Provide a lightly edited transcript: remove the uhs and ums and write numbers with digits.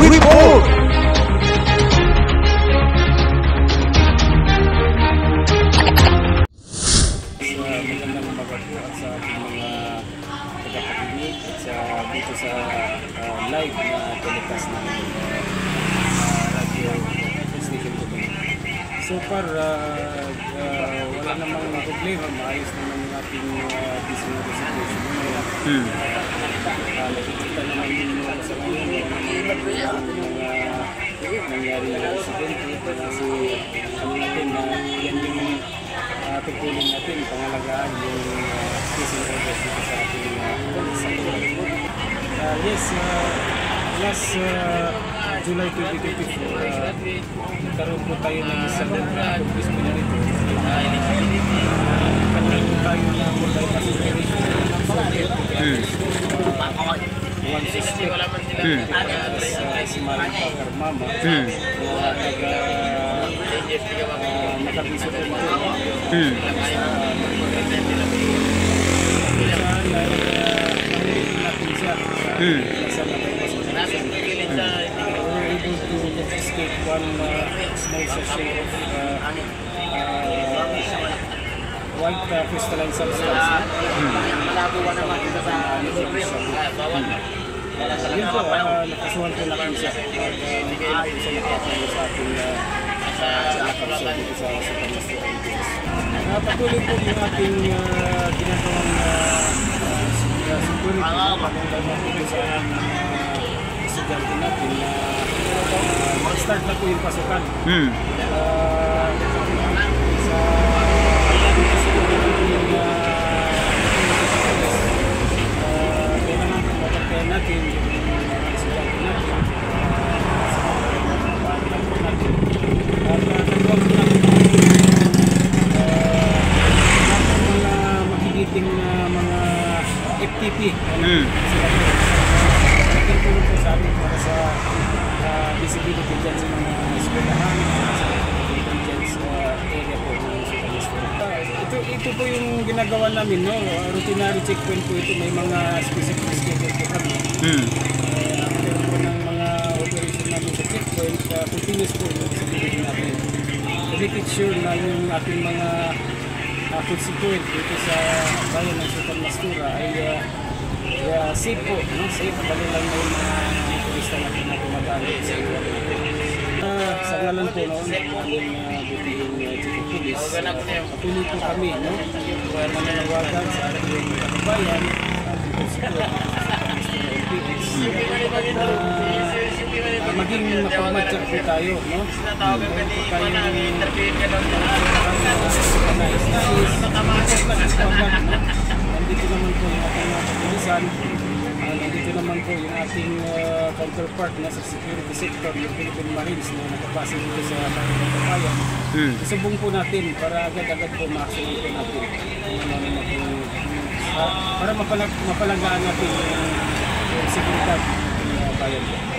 Report! Magandang umaga po at sa ating mga tagapakinig at dito sa live na telecast ng radio station ko. So far, wala namang problema, maayos naman yung ating business situation. Nakikita naman yun sa ngayon, nangyari na aksidente kasi ano natin na yan yung tugtulin natin, pangalagaan yung fishing orders dito sa ating sector. Yes, last July 2024, nagkaroon po tayo ng isang pag-quiz po na rito. Nagkaroon po tayo ng multi-consideration one suspect si Maring Pakar Mama nakabiso po natin siya we're able to escape one small sachet of white crystalline substance. Yun po, nakasuhan po natin siya. Isa nakapalo sa ating nakapsuhan dito sa Supermaster Angels. Patuloy po yung ating ginagawang security pagkakita natin sa estudyante natin na mag-start na po yung pasukan. Kailangan natin yung estudyante natin at nagawag natin mga magigiting mga FTP sila po sa amin para sa visibility dyan sa mga eskwelahan sa intelligence area po ng Supermaster. Ito po yung ginagawa namin, no? Routinary checkpoint po ito, may mga specific schedule po kami. Meron po ng mga operation namin sa checkpoint, continuous po yung visibility natin. To make it sure na yung ating mga constituent dito sa bayan ng Supermaster ay safe po, no? Safe, dali lang na yung mga turista natin na tumagaan sa iyo. Sa ngalan po noon, yung butihing chief police, patuloy po kami, no? Mananawagan sa ating kababayan, sa ating constituent, maging mapagmatsak po tayo, no? Meron po tayo nandito naman po yung ating kapulisan, nandito naman po yung ating counterpart na sa security sector, yung Philippine Marines na nakapasa dito sa Bayan. Isubong po natin para agad-agad po ma-action po natin para mapalagaan natin yung seguridad ng bayan po.